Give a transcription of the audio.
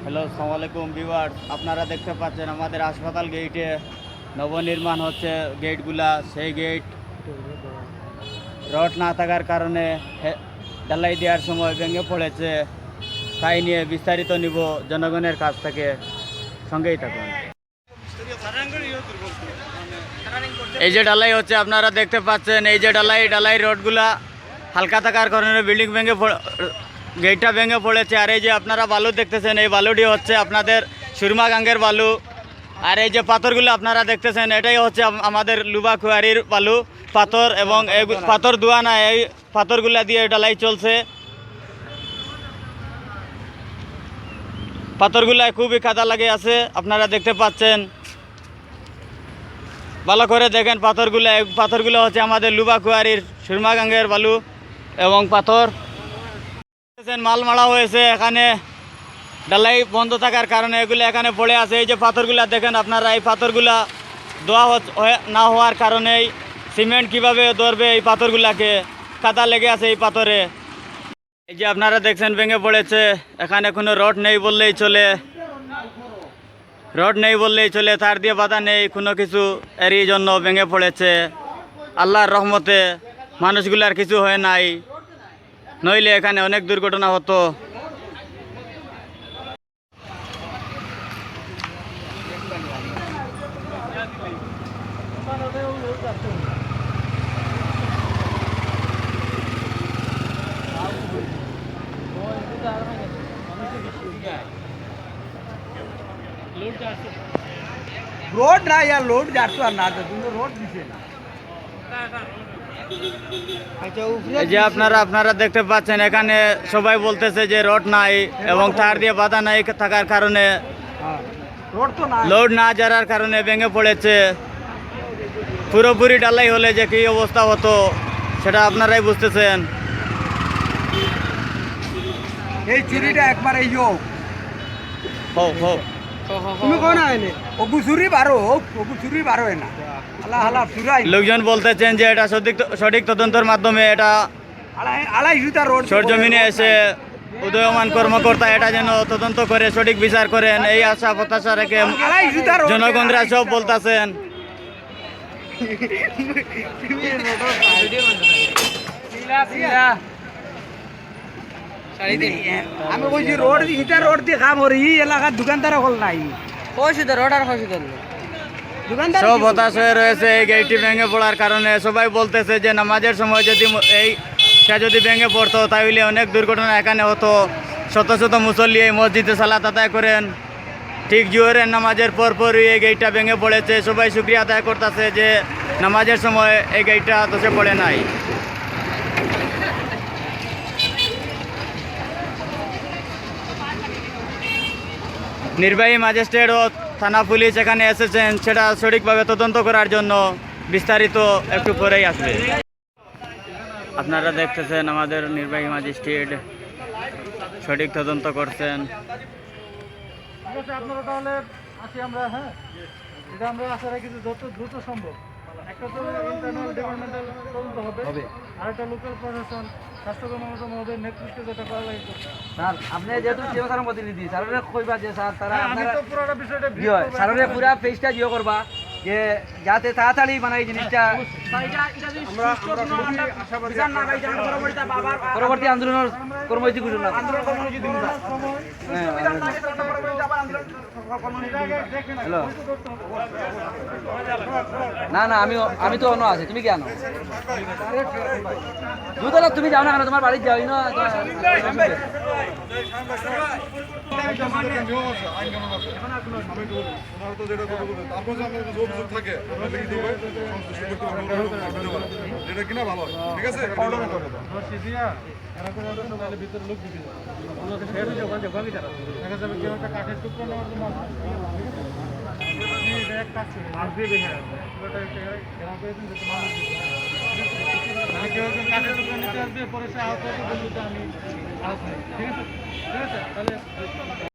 Hello, আসসালামু আলাইকুম viewers. আপনারা দেখতে পাচ্ছেন আমাদের হাসপাতাল গেটে নবনির্মাণ হচ্ছে গেটগুলা। সেই গেট রড না থাকার কারণে ঢালাই দেওয়ার সময় ভেঙে পড়েছে। তাই নিয়ে বিস্তারিত নিব জনগণের কাছ থেকে, সঙ্গেই থাকুন। এই যে ঢালাই হচ্ছে আপনারা দেখতে পাচ্ছেন, এই যে ঢালাই রডগুলা হালকা থাকার কারণে বিল্ডিং গেটটা ভেঙে পড়েছে। আর এই যে আপনারা বালু দেখতেছেন, এই বালুটি হচ্ছে আপনাদের সুরমা গাঙ্গের বালু। আর এই যে পাথরগুলো আপনারা দেখতেছেন, এটাই হচ্ছে আমাদের লুবা কুয়ারির বালু পাথর, এবং এই পাথর ধোয়া না, এই পাথরগুলা দিয়ে ঢালাই চলছে। পাথরগুলা খুবই কাদা লাগে আছে, আপনারা দেখতে পাচ্ছেন। ভালো করে দেখেন পাথরগুলো হচ্ছে আমাদের লুবা কুয়ারির সুরমা গাঙ্গের বালু এবং পাথর। মাল মারা হয়েছে এখানে, ঢালাই বন্ধ থাকার কারণে এগুলো এখানে পড়ে আছে। এই যে পাথরগুলা দেখেন আপনারা, এই পাথরগুলা ধোয়া না হওয়ার কারণেই সিমেন্ট কিভাবে ধরবে এই পাথরগুলাকে, কাদা লেগে আছে এই পাথরে। এই যে আপনারা দেখছেন ভেঙে পড়েছে, এখানে কোনো রড নেই বললেই চলে, তার দিয়ে বাধা নেই কোনো কিছু, এরই জন্য ভেঙে পড়েছে। আল্লাহর রহমতে মানুষগুলার কিছু হয় নাই, নইলে এখানে অনেক দুর্ঘটনা হতো। रोड ना यार लोड जातो আর না তুমি রোড দিছে না। এই যে আপনারা দেখতে পাচ্ছেন, এখানে সবাই বলতেছে যে রড নাই এবং তার দিয়ে বাধা নাই থাকার কারণে, রোড তো না, লোড না যাওয়ার কারণে ভেঙে পড়েছে। পুরোপুরি ঢালাই হলে যে কি অবস্থা হতো সেটা আপনারাই বুঝতেছেন। এই চুরিটা একবার এই যোগ হোক তুমি কোন আইলে ওগু চুরি বারো না আলা আলা চুরাই। লোকজন বলতেছেন যে এটা সঠিক তদন্তের মাধ্যমে এটা আলাই জুতা রোড সরজমিনে এসে উদয়মান কর্মকর্তা এটা যেন তদন্ত করে সঠিক বিচার করেন, এই আশা প্রত্যাশা রেখে জনগণরা সব বলতেছেন। আমি কইছি রোড ইটা রোড দিয়ে কাম হরি এলাকার দোকানদার হল নাই সব হতাশ হয়ে রয়েছে এই গেটটি ভেঙে পড়ার কারণে। সবাই বলতেছে যে নামাজের সময় যদি ভেঙে পড়তো তাহলে অনেক দুর্ঘটনা এখানে হতো। শত শত মুসল্লি এই মসজিদে সালাত আদায় করেন, ঠিক জোহরের নামাজের পরপরই এই গেটটা ভেঙে পড়েছে। সবাই শুকরিয়া আদায় করতেছে যে নামাজের সময় এই গেটটা ধসে পড়ে নাই। নির্বাহী ম্যাজিস্ট্রেট ও থানা পুলিশ এখানে এসেছেন সেটা সঠিকভাবে তদন্ত করার জন্য। বিস্তারিত একটু পরেই আসবে। আপনারা দেখতেছেন আমাদের নির্বাহী ম্যাজিস্ট্রেট সঠিক তদন্ত করছেন। আপনারা তাহলে আসি আমরা, হ্যাঁ এটা আমরা আশা রাখি যে যত দ্রুত সম্ভব একটা তো ইন্টারনাল ডিপার্টমেন্টাল তদন্ত হবে, আর একটা লোকাল প্রশাসন স্বাস্থ্য কর্মকর্তা মহোদয়ের নেতৃত্বে যেটা করা লাগে। স্যার আপনি যেহেতু সিও স্যারের প্রতিনিধি, স্যারের কইবা যে স্যার তারা আপনারা তো পুরোটা বিষয়টা স্যারের পুরো পেজটা জিও করবা যে যাতে তাড়াতাড়ি মানে এই জিনিসটা পরবর্তী আন্দোলনের কর্মসূচি ঘোষণা হ্যালো না আমি তো অন্য আছি, তুমি কি আনো দুতলা তুমি যাও না কেন, তোমার বাড়ির যাও না কিনা ভালো ঠিক আছে। ভিতরে লোক দিবি দেখা যাবে কেউ একটা কাঠের টুকরো নেওয়ার জন্য কেউ একজন কাঠের টুকরো নিতে আসবে, পরে সে আহত হতে বলবে আমি আহত নেই, ঠিক আছে তাহলে